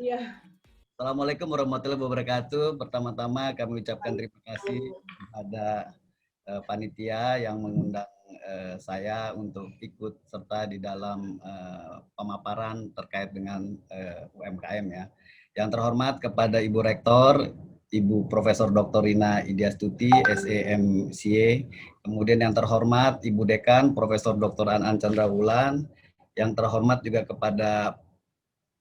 Iya. Assalamualaikum warahmatullahi wabarakatuh. Pertama-tama kami ucapkan terima kasih Waalaikumsalam. kepada panitia yang mengundang saya untuk ikut serta di dalam pemaparan terkait dengan UMKM ya. Yang terhormat kepada Ibu Rektor, Ibu Profesor Dr. Rina Idiastuti, SEMCA. Kemudian yang terhormat Ibu Dekan, Profesor Dr. An Chandrawulan. Yang terhormat juga kepada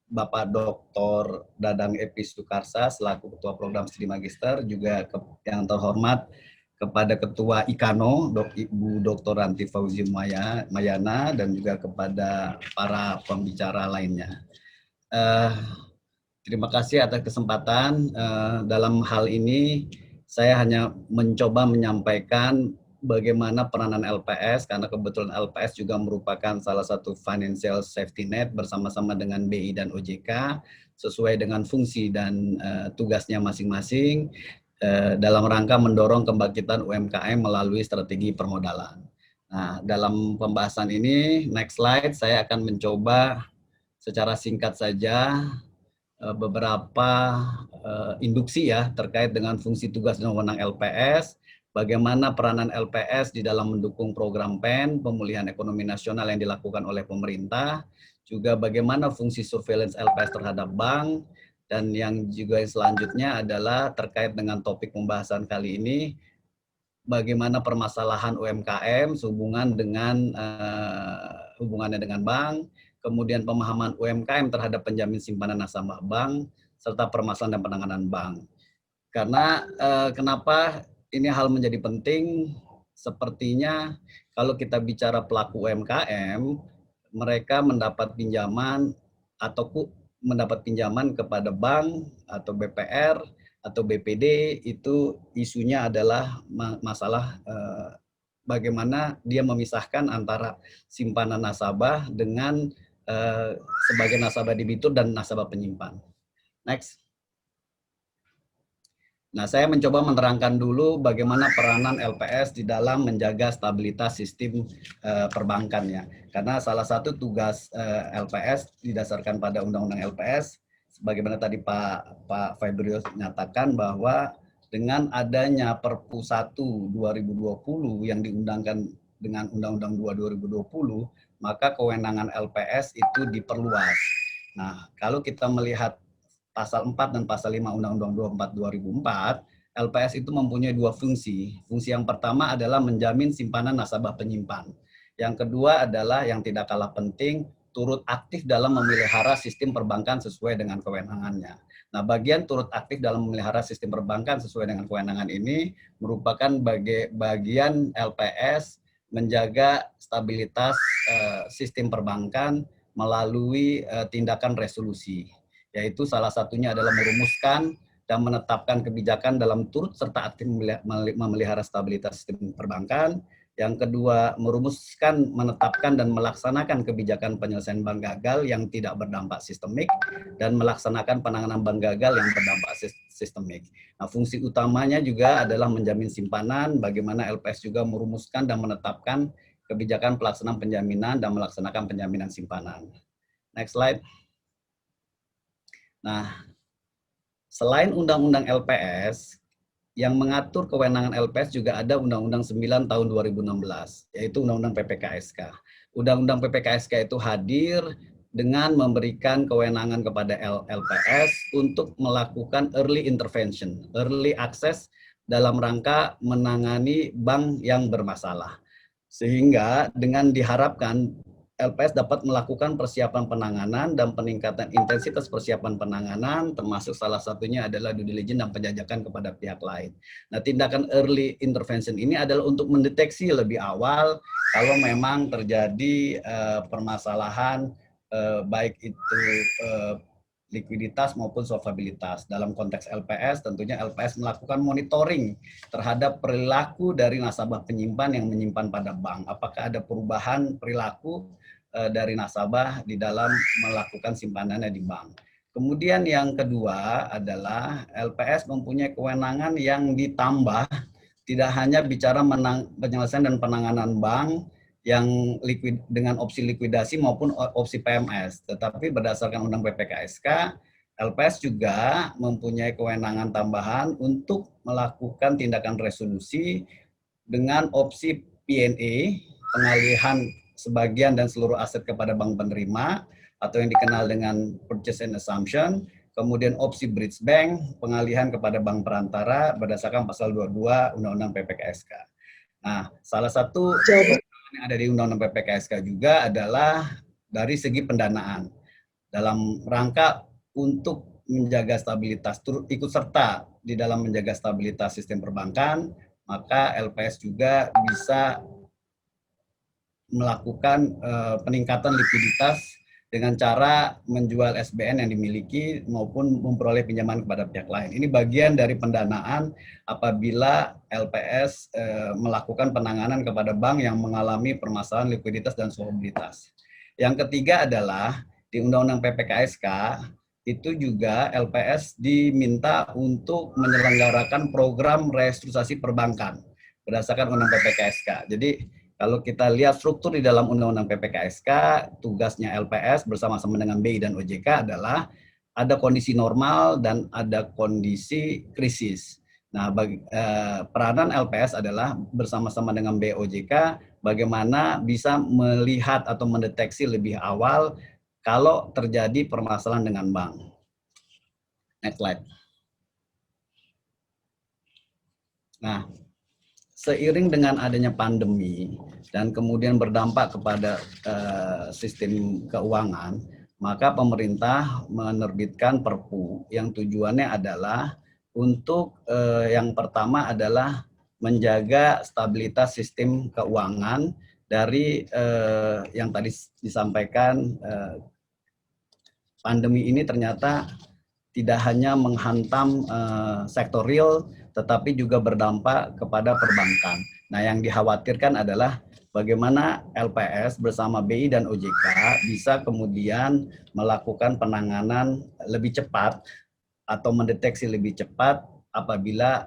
Bapak Dr. Dadang Epi Sukarsa selaku Ketua Program Studi Magister, juga yang terhormat kepada Ketua IKANO, Ibu Dr. Ranti Fauzi Mayana, dan juga kepada para pembicara lainnya. Terima kasih atas kesempatan. Dalam hal ini, saya hanya mencoba menyampaikan bagaimana peranan LPS, karena kebetulan LPS juga merupakan salah satu financial safety net bersama-sama dengan BI dan OJK, sesuai dengan fungsi dan tugasnya masing-masing dalam rangka mendorong kebangkitan UMKM melalui strategi permodalan. Nah, dalam pembahasan ini, next slide, saya akan mencoba secara singkat saja beberapa induksi ya terkait dengan fungsi tugas dan wewenang LPS, bagaimana peranan LPS di dalam mendukung program PEN, pemulihan ekonomi nasional yang dilakukan oleh pemerintah, juga bagaimana fungsi surveillance LPS terhadap bank, dan yang juga selanjutnya adalah terkait dengan topik pembahasan kali ini, bagaimana permasalahan UMKM sehubungan dengan hubungannya dengan bank, kemudian pemahaman UMKM terhadap penjamin simpanan nasabah bank, serta permasalahan dan penanganan bank. Karena kenapa ini hal menjadi penting, sepertinya kalau kita bicara pelaku UMKM, mereka mendapat pinjaman atau mendapat pinjaman kepada bank atau BPR atau BPD, itu isunya adalah masalah bagaimana dia memisahkan antara simpanan nasabah dengan sebagai nasabah debitur dan nasabah penyimpan. Next. Nah, saya mencoba menerangkan dulu bagaimana peranan LPS di dalam menjaga stabilitas sistem perbankan ya. Karena salah satu tugas LPS didasarkan pada Undang-Undang LPS, sebagaimana tadi Pak Febrio nyatakan bahwa dengan adanya Perpu 1 2020 yang diundangkan dengan Undang-Undang 2 2020, maka kewenangan LPS itu diperluas. Nah, kalau kita melihat Pasal 4 dan Pasal 5 Undang-Undang 24 2004, LPS itu mempunyai dua fungsi. Fungsi yang pertama adalah menjamin simpanan nasabah penyimpan. Yang kedua adalah yang tidak kalah penting, turut aktif dalam memelihara sistem perbankan sesuai dengan kewenangannya. Nah, bagian turut aktif dalam memelihara sistem perbankan sesuai dengan kewenangan ini merupakan bagian LPS menjaga stabilitas sistem perbankan melalui tindakan resolusi, yaitu salah satunya adalah merumuskan dan menetapkan kebijakan dalam turut serta aktif memelihara stabilitas sistem perbankan. Yang kedua, merumuskan, menetapkan, dan melaksanakan kebijakan penyelesaian bank gagal yang tidak berdampak sistemik, dan melaksanakan penanganan bank gagal yang berdampak sistemik. Nah, fungsi utamanya juga adalah menjamin simpanan, bagaimana LPS juga merumuskan dan menetapkan kebijakan pelaksanaan penjaminan dan melaksanakan penjaminan simpanan. Next slide. Nah, selain Undang-Undang LPS, yang mengatur kewenangan LPS juga ada Undang-Undang 9 tahun 2016, yaitu Undang-Undang PPKSK. Undang-Undang PPKSK itu hadir dengan memberikan kewenangan kepada LPS untuk melakukan early intervention, early access dalam rangka menangani bank yang bermasalah. Sehingga dengan diharapkan LPS dapat melakukan persiapan penanganan dan peningkatan intensitas persiapan penanganan, termasuk salah satunya adalah due diligence dan penjajakan kepada pihak lain. Nah, tindakan early intervention ini adalah untuk mendeteksi lebih awal kalau memang terjadi permasalahan baik itu likuiditas maupun solvabilitas. Dalam konteks LPS, tentunya LPS melakukan monitoring terhadap perilaku dari nasabah penyimpan yang menyimpan pada bank. Apakah ada perubahan perilaku dari nasabah di dalam melakukan simpanannya di bank. Kemudian yang kedua adalah LPS mempunyai kewenangan yang ditambah, tidak hanya bicara penyelesaian dan penanganan bank yang dengan opsi likuidasi maupun opsi PMS, tetapi berdasarkan Undang PPKSK, LPS juga mempunyai kewenangan tambahan untuk melakukan tindakan resolusi dengan opsi P&A, pengalihan sebagian dan seluruh aset kepada bank penerima, atau yang dikenal dengan purchase and assumption, kemudian opsi bridge bank, pengalihan kepada bank perantara berdasarkan pasal 22 Undang-Undang PPKSK. Nah, salah satu yang ada di Undang-Undang PPKSK juga adalah dari segi pendanaan. Dalam rangka untuk menjaga stabilitas, ikut serta di dalam menjaga stabilitas sistem perbankan, maka LPS juga bisa melakukan peningkatan likuiditas dengan cara menjual SBN yang dimiliki maupun memperoleh pinjaman kepada pihak lain. Ini bagian dari pendanaan apabila LPS melakukan penanganan kepada bank yang mengalami permasalahan likuiditas dan solvabilitas. Yang ketiga adalah di Undang-Undang PPKSK itu juga LPS diminta untuk menyelenggarakan program restrukturisasi perbankan berdasarkan Undang PPKSK. Jadi kalau kita lihat struktur di dalam Undang-Undang PPKSK, tugasnya LPS bersama-sama dengan BI dan OJK adalah ada kondisi normal dan ada kondisi krisis. Nah, peranan LPS adalah bersama-sama dengan BI OJK bagaimana bisa melihat atau mendeteksi lebih awal kalau terjadi permasalahan dengan bank. Next slide. Nah, seiring dengan adanya pandemi dan kemudian berdampak kepada sistem keuangan, maka pemerintah menerbitkan Perpu yang tujuannya adalah untuk yang pertama adalah menjaga stabilitas sistem keuangan dari yang tadi disampaikan, pandemi ini ternyata tidak hanya menghantam sektor real, tetapi juga berdampak kepada perbankan. Nah, yang dikhawatirkan adalah bagaimana LPS bersama BI dan OJK bisa kemudian melakukan penanganan lebih cepat atau mendeteksi lebih cepat apabila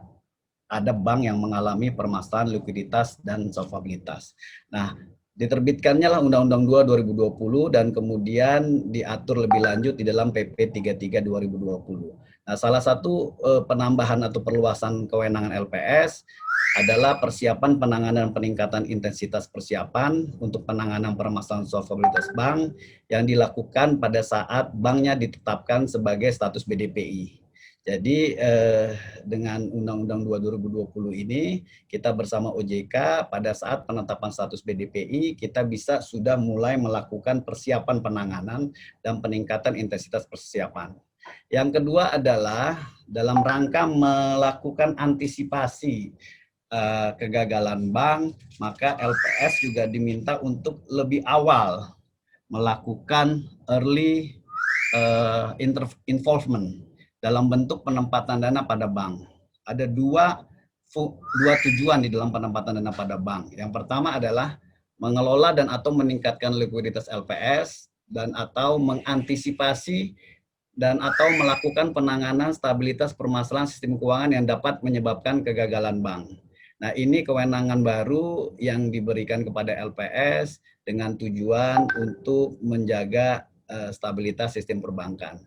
ada bank yang mengalami permasalahan likuiditas dan solvabilitas. Nah, diterbitkannya lah Undang-Undang 2 2020 dan kemudian diatur lebih lanjut di dalam PP 33 2020. Nah, salah satu penambahan atau perluasan kewenangan LPS adalah persiapan penanganan peningkatan intensitas persiapan untuk penanganan permasalahan solvabilitas bank yang dilakukan pada saat banknya ditetapkan sebagai status BDPI. Jadi dengan Undang-Undang 2 2020 ini kita bersama OJK pada saat penetapan status BDPI kita bisa sudah mulai melakukan persiapan penanganan dan peningkatan intensitas persiapan. Yang kedua adalah dalam rangka melakukan antisipasi kegagalan bank, maka LPS juga diminta untuk lebih awal melakukan early involvement dalam bentuk penempatan dana pada bank. Ada dua tujuan di dalam penempatan dana pada bank. Yang pertama adalah mengelola dan atau meningkatkan likuiditas LPS dan atau mengantisipasi dan atau melakukan penanganan stabilitas permasalahan sistem keuangan yang dapat menyebabkan kegagalan bank. Nah, ini kewenangan baru yang diberikan kepada LPS dengan tujuan untuk menjaga stabilitas sistem perbankan.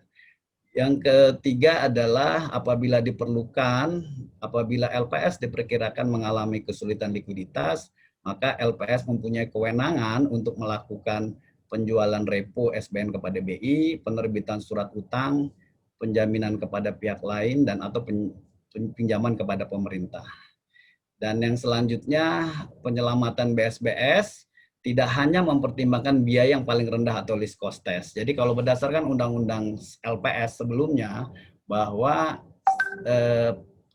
Yang ketiga adalah apabila diperlukan, apabila LPS diperkirakan mengalami kesulitan likuiditas, maka LPS mempunyai kewenangan untuk melakukan penjualan repo SBN kepada BI, penerbitan surat utang, penjaminan kepada pihak lain, dan atau pinjaman kepada pemerintah. Dan yang selanjutnya, penyelamatan BSBS tidak hanya mempertimbangkan biaya yang paling rendah atau least cost test. Jadi kalau berdasarkan Undang-Undang LPS sebelumnya, bahwa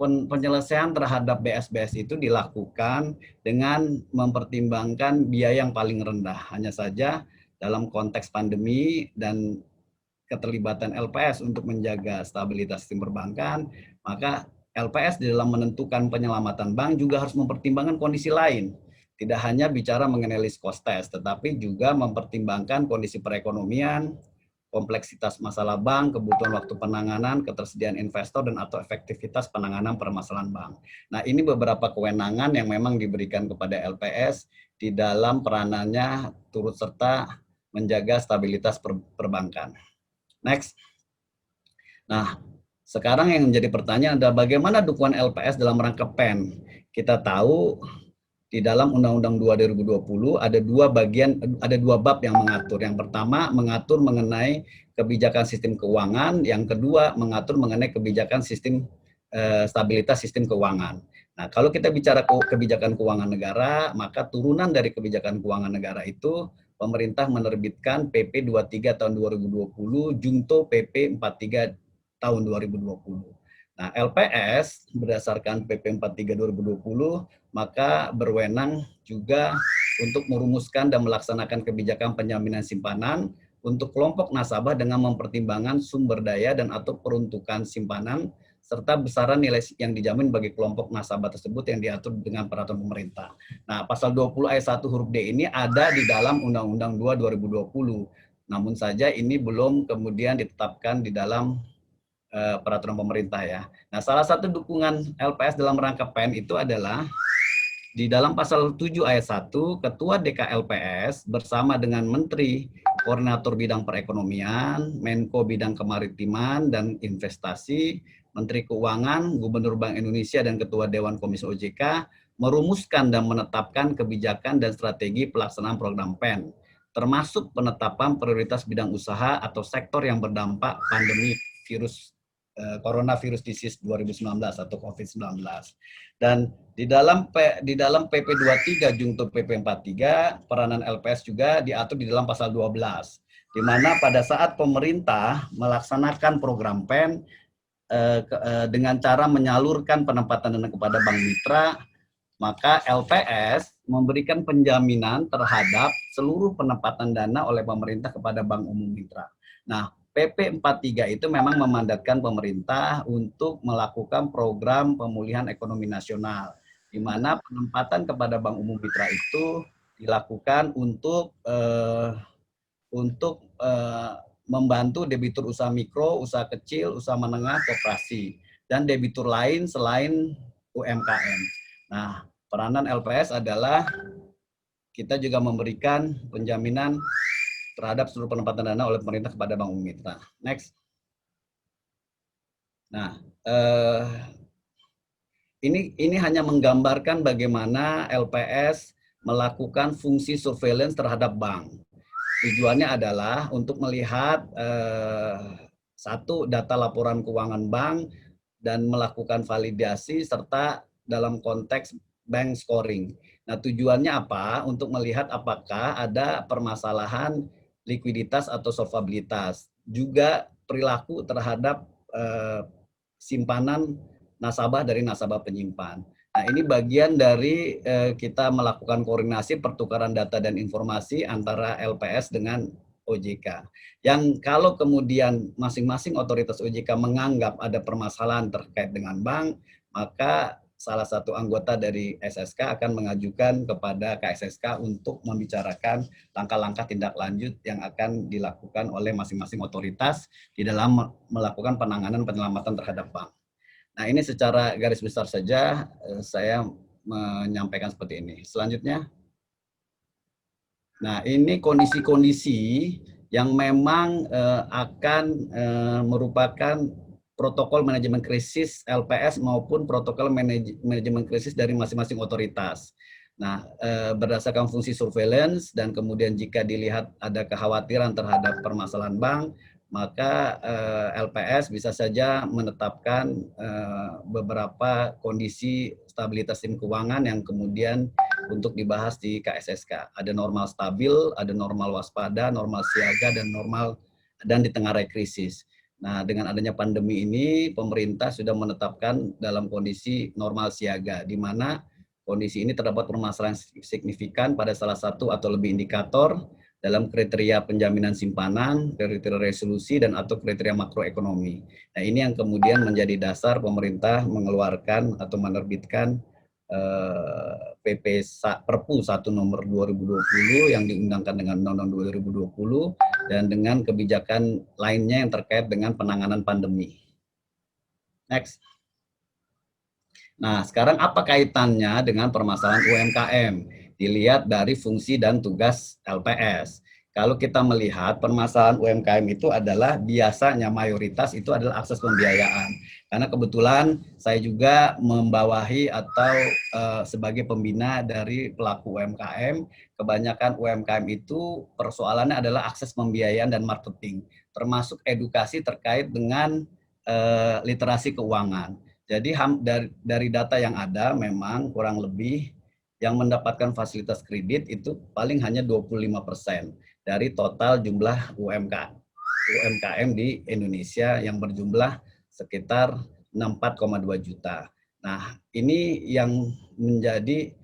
penyelesaian terhadap BSBS itu dilakukan dengan mempertimbangkan biaya yang paling rendah. Hanya saja dalam konteks pandemi dan keterlibatan LPS untuk menjaga stabilitas sistem perbankan, maka LPS di dalam menentukan penyelamatan bank juga harus mempertimbangkan kondisi lain. Tidak hanya bicara mengenai risk cost test, tetapi juga mempertimbangkan kondisi perekonomian, kompleksitas masalah bank, kebutuhan waktu penanganan, ketersediaan investor, dan atau efektivitas penanganan permasalahan bank. Nah, ini beberapa kewenangan yang memang diberikan kepada LPS di dalam peranannya turut serta menjaga stabilitas perbankan. Next. Nah, sekarang yang menjadi pertanyaan adalah bagaimana dukungan LPS dalam rangka PEN. Kita tahu di dalam Undang-Undang 2 2020 ada dua bab yang mengatur. Yang pertama mengatur mengenai kebijakan sistem keuangan, yang kedua mengatur mengenai kebijakan sistem stabilitas sistem keuangan. Nah, kalau kita bicara kebijakan keuangan negara, maka turunan dari kebijakan keuangan negara itu pemerintah menerbitkan PP 23 tahun 2020 junto PP 43 tahun 2020. Nah, LPS berdasarkan PP 43 2020 maka berwenang juga untuk merumuskan dan melaksanakan kebijakan penjaminan simpanan untuk kelompok nasabah dengan mempertimbangkan sumber daya dan atau peruntukan simpanan serta besaran nilai yang dijamin bagi kelompok nasabah tersebut yang diatur dengan peraturan pemerintah. Nah, pasal 20 ayat 1 huruf D ini ada di dalam Undang-Undang 2 2020. Namun saja ini belum kemudian ditetapkan di dalam peraturan pemerintah ya. Nah, salah satu dukungan LPS dalam rangka PEN itu adalah di dalam pasal 7 ayat 1, Ketua DKLPS bersama dengan Menteri Koordinator Bidang Perekonomian, Menko Bidang Kemaritiman dan Investasi, Menteri Keuangan, Gubernur Bank Indonesia, dan Ketua Dewan Komisi OJK merumuskan dan menetapkan kebijakan dan strategi pelaksanaan program PEN, termasuk penetapan prioritas bidang usaha atau sektor yang berdampak pandemi virus coronavirus disease 2019 atau COVID-19. Dan di dalam PP 23 junto PP 43 peranan LPS juga diatur di dalam pasal 12 di mana pada saat pemerintah melaksanakan program PEN dengan cara menyalurkan penempatan dana kepada bank mitra, maka LPS memberikan penjaminan terhadap seluruh penempatan dana oleh pemerintah kepada bank umum mitra. Nah, PP 43 itu memang memandatkan pemerintah untuk melakukan program pemulihan ekonomi nasional, di mana penempatan kepada bank umum mitra itu dilakukan untuk membantu debitur usaha mikro, usaha kecil, usaha menengah, koperasi, dan debitur lain selain UMKM. Nah, peranan LPS adalah kita juga memberikan penjaminan terhadap seluruh penempatan dana oleh pemerintah kepada bank umum mitra. Next. Nah, ini hanya menggambarkan bagaimana LPS melakukan fungsi surveillance terhadap bank. Tujuannya adalah untuk melihat satu data laporan keuangan bank dan melakukan validasi serta dalam konteks bank scoring. Nah, tujuannya apa? Untuk melihat apakah ada permasalahan likuiditas atau solvabilitas, juga perilaku terhadap simpanan nasabah dari nasabah penyimpan. Nah, ini bagian dari kita melakukan koordinasi pertukaran data dan informasi antara LPS dengan OJK. Yang kalau kemudian masing-masing otoritas OJK menganggap ada permasalahan terkait dengan bank, maka salah satu anggota dari SSK akan mengajukan kepada KSSK untuk membicarakan langkah-langkah tindak lanjut yang akan dilakukan oleh masing-masing otoritas di dalam melakukan penanganan penyelamatan terhadap bank. Nah, ini secara garis besar saja saya menyampaikan seperti ini. Selanjutnya, nah ini kondisi-kondisi yang memang akan merupakan protokol manajemen krisis LPS maupun protokol manajemen krisis dari masing-masing otoritas. Nah, berdasarkan fungsi surveillance dan kemudian jika dilihat ada kekhawatiran terhadap permasalahan bank, maka LPS bisa saja menetapkan beberapa kondisi stabilitas sistem keuangan yang kemudian untuk dibahas di KSSK. Ada normal stabil, ada normal waspada, normal siaga, dan normal dan di tengah krisis. Nah, dengan adanya pandemi ini, pemerintah sudah menetapkan dalam kondisi normal siaga, di mana kondisi ini terdapat permasalahan signifikan pada salah satu atau lebih indikator dalam kriteria penjaminan simpanan, kriteria resolusi, dan atau kriteria makroekonomi. Nah, ini yang kemudian menjadi dasar pemerintah mengeluarkan atau menerbitkan PP Perpu 1 nomor 2020 yang diundangkan dengan Undang-Undang 2020 dan dengan kebijakan lainnya yang terkait dengan penanganan pandemi. Next. Nah, sekarang apa kaitannya dengan permasalahan UMKM? Dilihat dari fungsi dan tugas LPS. Kalau kita melihat permasalahan UMKM itu adalah biasanya mayoritas itu adalah akses pembiayaan. Karena kebetulan saya juga membawahi atau sebagai pembina dari pelaku UMKM, kebanyakan UMKM itu persoalannya adalah akses pembiayaan dan marketing, termasuk edukasi terkait dengan literasi keuangan. Jadi dari data yang ada memang kurang lebih yang mendapatkan fasilitas kredit itu paling hanya 25% dari total jumlah UMKM di Indonesia yang berjumlah sekitar 64,2 juta. Nah, ini yang menjadi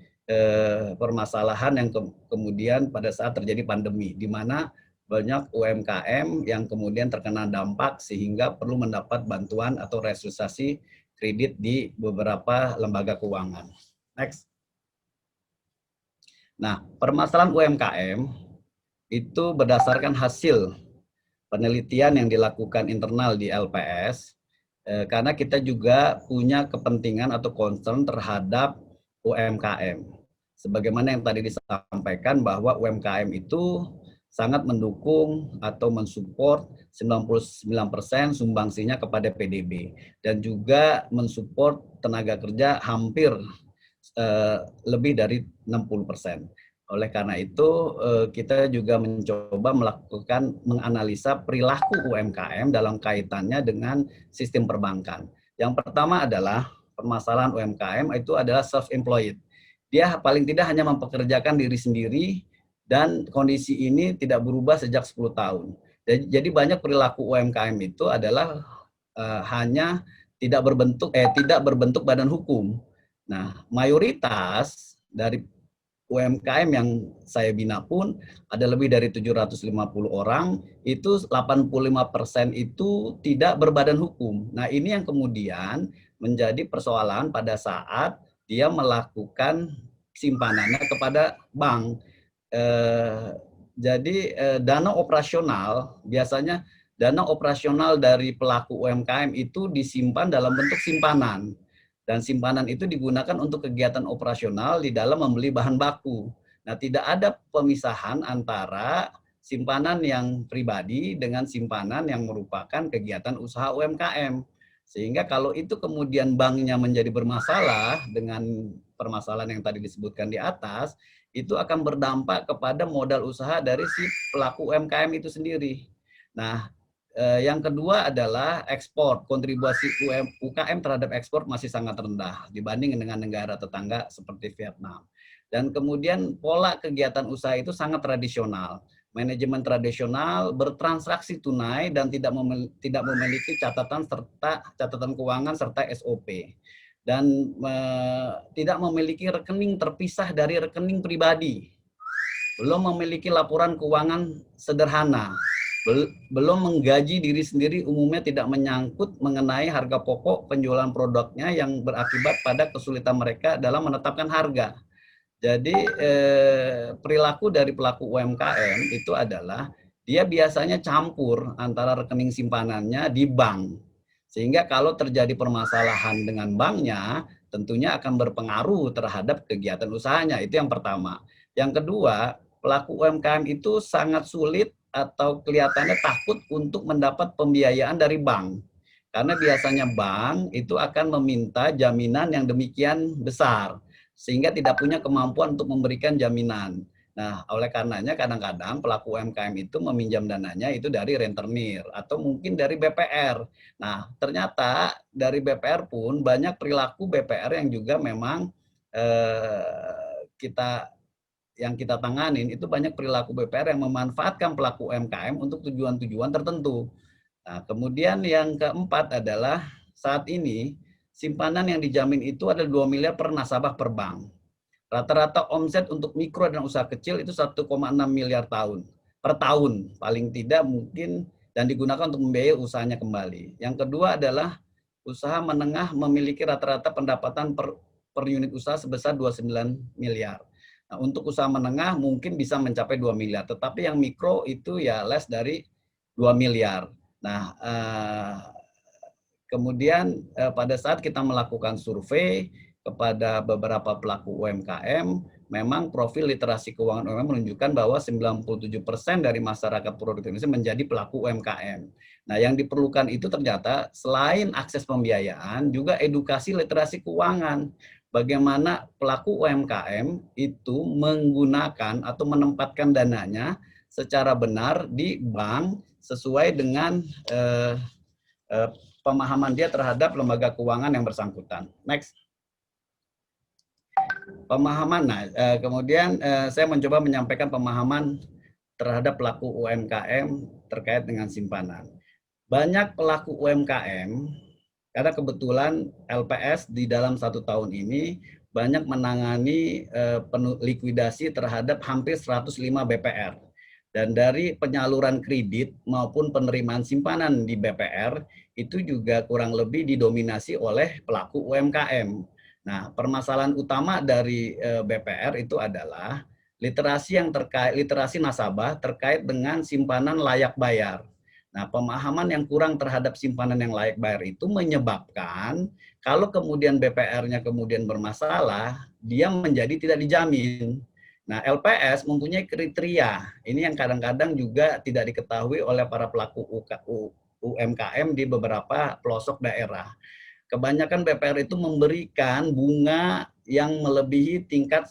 permasalahan yang kemudian pada saat terjadi pandemi, di mana banyak UMKM yang kemudian terkena dampak sehingga perlu mendapat bantuan atau restrukturisasi kredit di beberapa lembaga keuangan. Next. Nah, permasalahan UMKM itu berdasarkan hasil penelitian yang dilakukan internal di LPS, karena kita juga punya kepentingan atau concern terhadap UMKM. Sebagaimana yang tadi disampaikan bahwa UMKM itu sangat mendukung atau mensupport 99% sumbangsinya kepada PDB dan juga mensupport tenaga kerja hampir lebih dari 60%. Oleh karena itu, kita juga mencoba melakukan menganalisa perilaku UMKM dalam kaitannya dengan sistem perbankan. Yang pertama adalah permasalahan UMKM itu adalah self-employed. Dia paling tidak hanya mempekerjakan diri sendiri dan kondisi ini tidak berubah sejak 10 tahun. Jadi banyak perilaku UMKM itu adalah hanya tidak berbentuk badan hukum. Nah, mayoritas dari UMKM yang saya bina pun ada lebih dari 750 orang, itu 85% itu tidak berbadan hukum. Nah, ini yang kemudian menjadi persoalan pada saat dia melakukan simpanannya kepada bank. Eh, jadi dana operasional, biasanya dana operasional dari pelaku UMKM itu disimpan dalam bentuk simpanan. Dan simpanan itu digunakan untuk kegiatan operasional di dalam membeli bahan baku. Nah, tidak ada pemisahan antara simpanan yang pribadi dengan simpanan yang merupakan kegiatan usaha UMKM. Sehingga kalau itu kemudian banknya menjadi bermasalah dengan permasalahan yang tadi disebutkan di atas, itu akan berdampak kepada modal usaha dari si pelaku UMKM itu sendiri. Nah, yang kedua adalah ekspor. Kontribusi UKM terhadap ekspor masih sangat rendah dibanding dengan negara tetangga seperti Vietnam. Dan kemudian pola kegiatan usaha itu sangat tradisional. Manajemen tradisional, bertransaksi tunai dan tidak memiliki catatan keuangan serta SOP. Dan tidak memiliki rekening terpisah dari rekening pribadi. Belum memiliki laporan keuangan sederhana, belum menggaji diri sendiri, umumnya tidak menyangkut mengenai harga pokok penjualan produknya yang berakibat pada kesulitan mereka dalam menetapkan harga. Jadi perilaku dari pelaku UMKM itu adalah dia biasanya campur antara rekening simpanannya di bank. Sehingga kalau terjadi permasalahan dengan banknya, tentunya akan berpengaruh terhadap kegiatan usahanya. Itu yang pertama. Yang kedua, pelaku UMKM itu sangat sulit atau kelihatannya takut untuk mendapat pembiayaan dari bank. Karena biasanya bank itu akan meminta jaminan yang demikian besar, sehingga tidak punya kemampuan untuk memberikan jaminan. Nah, oleh karenanya kadang-kadang pelaku UMKM itu meminjam dananya itu dari rentenir atau mungkin dari BPR. Nah, ternyata dari BPR pun banyak perilaku BPR yang juga memang kita tanganin, itu banyak perilaku BPR yang memanfaatkan pelaku UMKM untuk tujuan-tujuan tertentu. Nah, kemudian yang keempat adalah saat ini simpanan yang dijamin itu ada 2 miliar per nasabah per bank. Rata-rata omset untuk mikro dan usaha kecil itu 1,6 miliar per tahun paling tidak mungkin, dan digunakan untuk membiayai usahanya kembali. Yang kedua adalah usaha menengah memiliki rata-rata pendapatan per unit usaha sebesar 29 miliar. Nah, untuk usaha menengah mungkin bisa mencapai 2 miliar, tetapi yang mikro itu ya less dari 2 miliar. Nah, kemudian pada saat kita melakukan survei kepada beberapa pelaku UMKM, memang profil literasi keuangan UMKM menunjukkan bahwa 97% dari masyarakat produktif Indonesia menjadi pelaku UMKM. Nah, yang diperlukan itu ternyata selain akses pembiayaan, juga edukasi literasi keuangan. Bagaimana pelaku UMKM itu menggunakan atau menempatkan dananya secara benar di bank sesuai dengan pemahaman dia terhadap lembaga keuangan yang bersangkutan. Next. Pemahaman. Nah, kemudian saya mencoba menyampaikan pemahaman terhadap pelaku UMKM terkait dengan simpanan. Banyak pelaku UMKM, karena kebetulan LPS di dalam 1 tahun ini banyak menangani likuidasi terhadap hampir 105 BPR. Dan dari penyaluran kredit maupun penerimaan simpanan di BPR itu juga kurang lebih didominasi oleh pelaku UMKM. Nah, permasalahan utama dari BPR itu adalah literasi yang literasi nasabah terkait dengan simpanan layak bayar. Nah, pemahaman yang kurang terhadap simpanan yang layak bayar itu menyebabkan kalau kemudian BPR-nya kemudian bermasalah, dia menjadi tidak dijamin. Nah, LPS mempunyai kriteria. Ini yang kadang-kadang juga tidak diketahui oleh para pelaku UMKM di beberapa pelosok daerah. Kebanyakan BPR itu memberikan bunga yang melebihi tingkat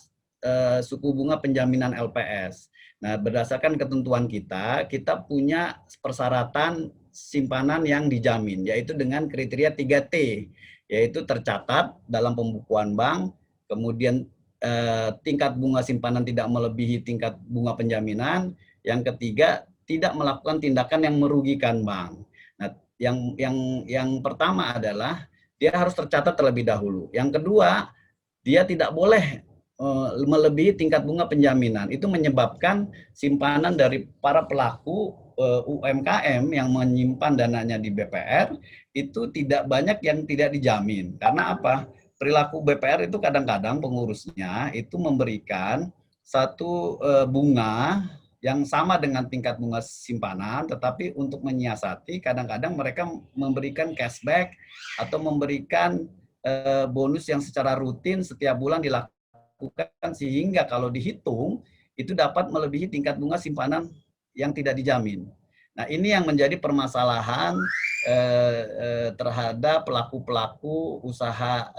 suku bunga penjaminan LPS. Nah, berdasarkan ketentuan kita punya persyaratan simpanan yang dijamin, yaitu dengan kriteria 3T, yaitu tercatat dalam pembukuan bank, kemudian tingkat bunga simpanan tidak melebihi tingkat bunga penjaminan, yang ketiga tidak melakukan tindakan yang merugikan bank. Nah, yang pertama adalah dia harus tercatat terlebih dahulu. Yang kedua, dia tidak boleh melebihi tingkat bunga penjaminan. Itu menyebabkan simpanan dari para pelaku UMKM yang menyimpan dananya di BPR itu tidak banyak yang tidak dijamin. Karena apa? Perilaku BPR itu kadang-kadang pengurusnya itu memberikan satu bunga yang sama dengan tingkat bunga simpanan, tetapi untuk menyiasati kadang-kadang mereka memberikan cashback atau memberikan bonus yang secara rutin setiap bulan dilakukan, sehingga kalau dihitung itu dapat melebihi tingkat bunga simpanan yang tidak dijamin. Nah, ini yang menjadi permasalahan terhadap pelaku-pelaku usaha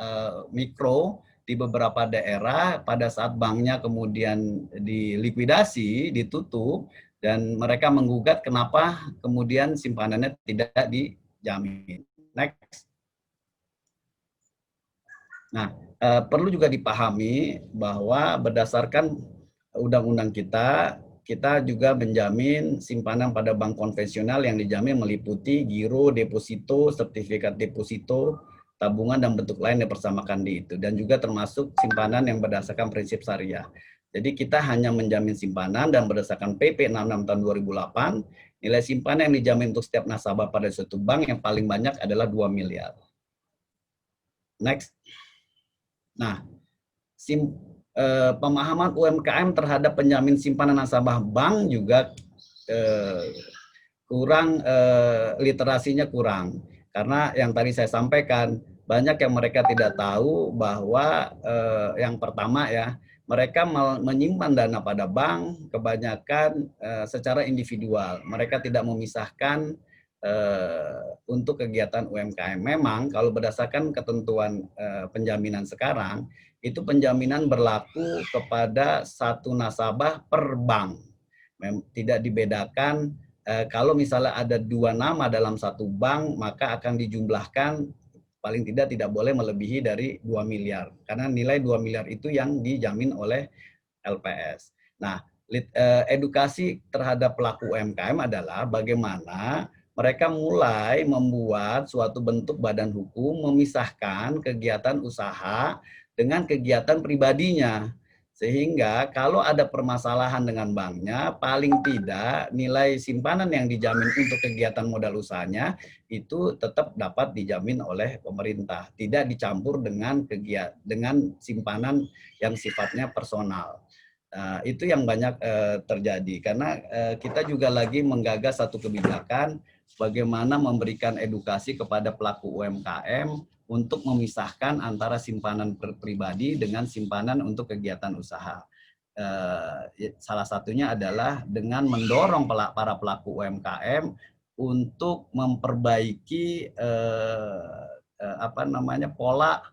mikro di beberapa daerah pada saat banknya kemudian dilikuidasi, ditutup, dan mereka menggugat kenapa kemudian simpanannya tidak dijamin. Next. Nah, perlu juga dipahami bahwa berdasarkan undang-undang kita juga menjamin simpanan pada bank konvensional yang dijamin meliputi giro, deposito, sertifikat deposito, tabungan, dan bentuk lain yang bersamakan di itu. Dan juga termasuk simpanan yang berdasarkan prinsip syariah. Jadi kita hanya menjamin simpanan dan berdasarkan PP 66 tahun 2008, nilai simpanan yang dijamin untuk setiap nasabah pada suatu bank yang paling banyak adalah 2 miliar. Next. Nah, pemahaman UMKM terhadap penjamin simpanan nasabah bank juga kurang, literasinya kurang. Karena yang tadi saya sampaikan, banyak yang mereka tidak tahu bahwa yang pertama ya, mereka menyimpan dana pada bank kebanyakan secara individual. Mereka tidak memisahkan untuk kegiatan UMKM. Memang kalau berdasarkan ketentuan penjaminan sekarang, itu penjaminan berlaku kepada satu nasabah per bank. Tidak dibedakan kalau misalnya ada 2 nama dalam satu bank, maka akan dijumlahkan paling tidak boleh melebihi dari 2 miliar. Karena nilai 2 miliar itu yang dijamin oleh LPS. Nah, edukasi terhadap pelaku UMKM adalah bagaimana mereka mulai membuat suatu bentuk badan hukum memisahkan kegiatan usaha dengan kegiatan pribadinya. Sehingga kalau ada permasalahan dengan banknya, paling tidak nilai simpanan yang dijamin untuk kegiatan modal usahanya itu tetap dapat dijamin oleh pemerintah. Tidak dicampur dengan simpanan yang sifatnya personal. Itu yang banyak terjadi. Karena kita juga lagi menggagas satu kebijakan bagaimana memberikan edukasi kepada pelaku UMKM untuk memisahkan antara simpanan pribadi dengan simpanan untuk kegiatan usaha. Salah satunya adalah dengan mendorong para pelaku UMKM untuk memperbaiki pola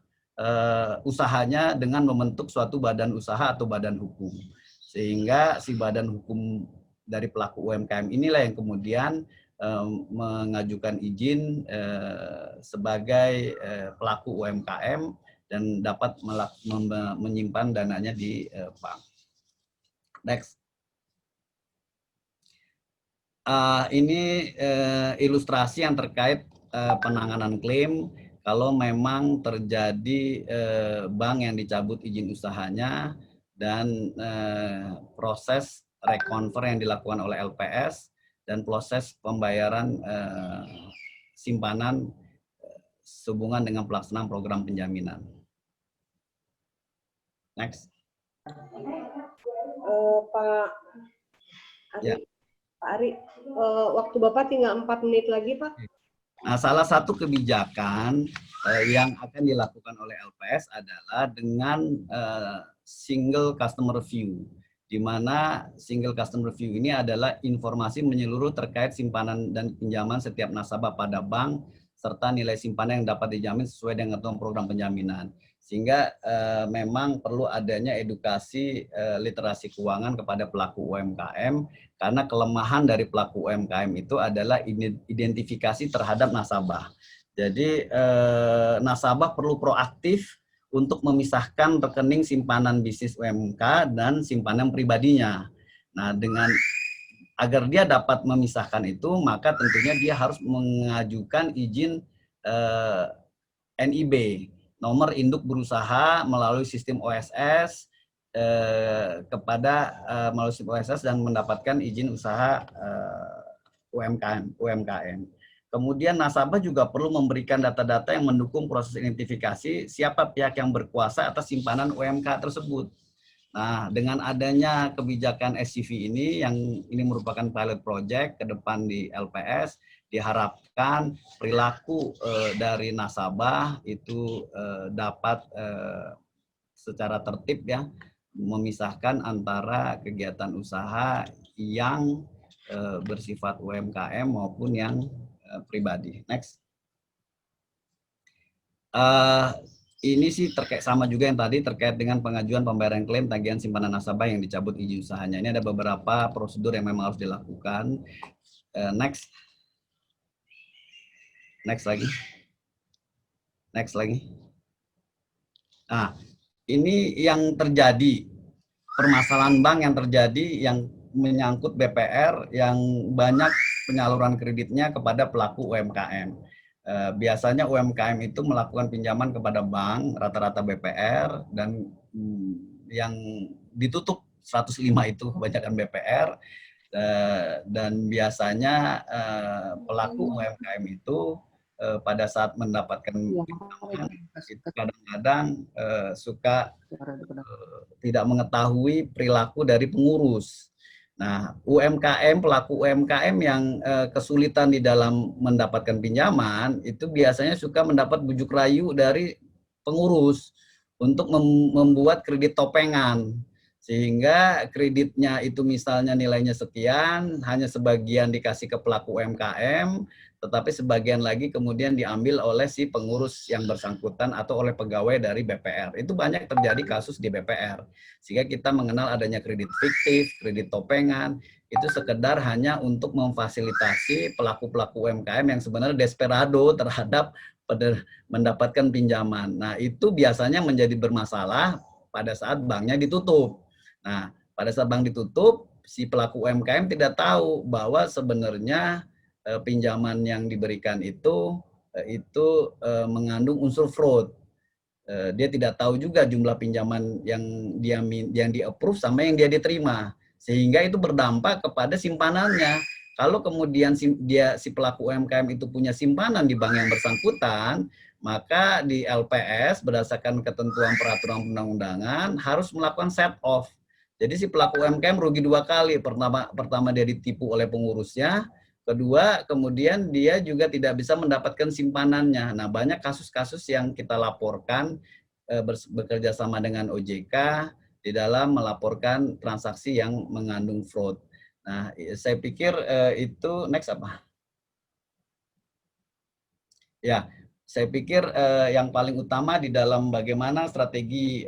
usahanya dengan membentuk suatu badan usaha atau badan hukum, sehingga si badan hukum dari pelaku UMKM inilah yang kemudian mengajukan izin sebagai pelaku UMKM dan dapat menyimpan dananya di bank. Next. Ini ilustrasi yang terkait penanganan klaim kalau memang terjadi bank yang dicabut izin usahanya dan proses reconver yang dilakukan oleh LPS dan proses pembayaran simpanan sehubungan dengan pelaksanaan program penjaminan. Next. Pak Ari, ya. Pak Ari, waktu Bapak tinggal 4 menit lagi, Pak. Nah, salah satu kebijakan yang akan dilakukan oleh LPS adalah dengan single customer view, di mana single customer view ini adalah informasi menyeluruh terkait simpanan dan pinjaman setiap nasabah pada bank, serta nilai simpanan yang dapat dijamin sesuai dengan ketentuan program penjaminan. Sehingga memang perlu adanya edukasi literasi keuangan kepada pelaku UMKM, karena kelemahan dari pelaku UMKM itu adalah identifikasi terhadap nasabah. Jadi nasabah perlu proaktif untuk memisahkan rekening simpanan bisnis UMK dan simpanan pribadinya. Nah, agar dia dapat memisahkan itu, maka tentunya dia harus mengajukan izin NIB, nomor induk berusaha, melalui sistem OSS melalui sistem OSS dan mendapatkan izin usaha UMKM. Kemudian nasabah juga perlu memberikan data-data yang mendukung proses identifikasi siapa pihak yang berkuasa atas simpanan UMK tersebut. Nah, dengan adanya kebijakan SCV ini, yang ini merupakan pilot project ke depan di LPS, diharapkan perilaku dari nasabah itu dapat secara tertib ya memisahkan antara kegiatan usaha yang bersifat UMKM maupun yang pribadi. Next. Ini sih terkait sama juga yang tadi terkait dengan pengajuan pembayaran klaim tagihan simpanan nasabah yang dicabut izin usahanya. Ini ada beberapa prosedur yang memang harus dilakukan. Next. Next lagi. Next lagi. Nah, ini yang terjadi, permasalahan bank yang terjadi yang menyangkut BPR yang banyak penyaluran kreditnya kepada pelaku UMKM. Biasanya UMKM itu melakukan pinjaman kepada bank, rata-rata BPR, dan yang ditutup 105 itu kebanyakan BPR, dan biasanya pelaku UMKM itu pada saat mendapatkan pinjaman itu kadang-kadang suka tidak mengetahui perilaku dari pengurus. Nah, pelaku UMKM yang kesulitan di dalam mendapatkan pinjaman itu biasanya suka mendapat bujuk rayu dari pengurus untuk membuat kredit topengan, sehingga kreditnya itu misalnya nilainya sekian, hanya sebagian dikasih ke pelaku UMKM, tetapi sebagian lagi kemudian diambil oleh si pengurus yang bersangkutan atau oleh pegawai dari BPR. Itu banyak terjadi kasus di BPR. Sehingga kita mengenal adanya kredit fiktif, kredit topengan, itu sekedar hanya untuk memfasilitasi pelaku-pelaku UMKM yang sebenarnya desperado terhadap mendapatkan pinjaman. Nah, itu biasanya menjadi bermasalah pada saat banknya ditutup. Nah, pada saat bank ditutup, si pelaku UMKM tidak tahu bahwa sebenarnya pinjaman yang diberikan itu mengandung unsur fraud. Dia tidak tahu juga jumlah pinjaman yang di-approve sama yang dia diterima, sehingga itu berdampak kepada simpanannya. Kalau kemudian si pelaku UMKM itu punya simpanan di bank yang bersangkutan, maka di LPS berdasarkan ketentuan peraturan perundang-undangan harus melakukan set off. Jadi si pelaku UMKM rugi dua kali. Pertama dia ditipu oleh pengurusnya, Kedua, kemudian dia juga tidak bisa mendapatkan simpanannya. Nah, banyak kasus-kasus yang kita laporkan bekerja sama dengan OJK di dalam melaporkan transaksi yang mengandung fraud. Nah, saya pikir itu next apa? Ya, saya pikir yang paling utama di dalam bagaimana strategi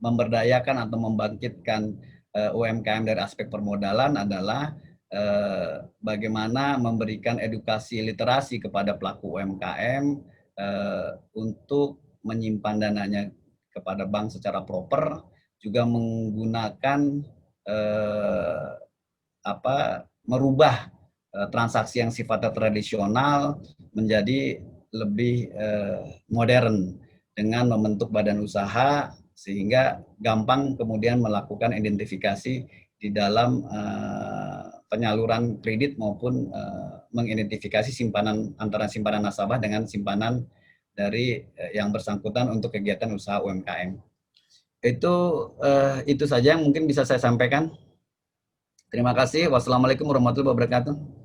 memberdayakan atau membangkitkan UMKM dari aspek permodalan adalah bagaimana memberikan edukasi literasi kepada pelaku UMKM untuk menyimpan dananya kepada bank secara proper, juga menggunakan merubah transaksi yang sifatnya tradisional menjadi lebih modern dengan membentuk badan usaha sehingga gampang kemudian melakukan identifikasi di dalam penyaluran kredit maupun mengidentifikasi simpanan antara simpanan nasabah dengan simpanan dari yang bersangkutan untuk kegiatan usaha UMKM. Itu saja yang mungkin bisa saya sampaikan. Terima kasih. Wassalamualaikum warahmatullahi wabarakatuh.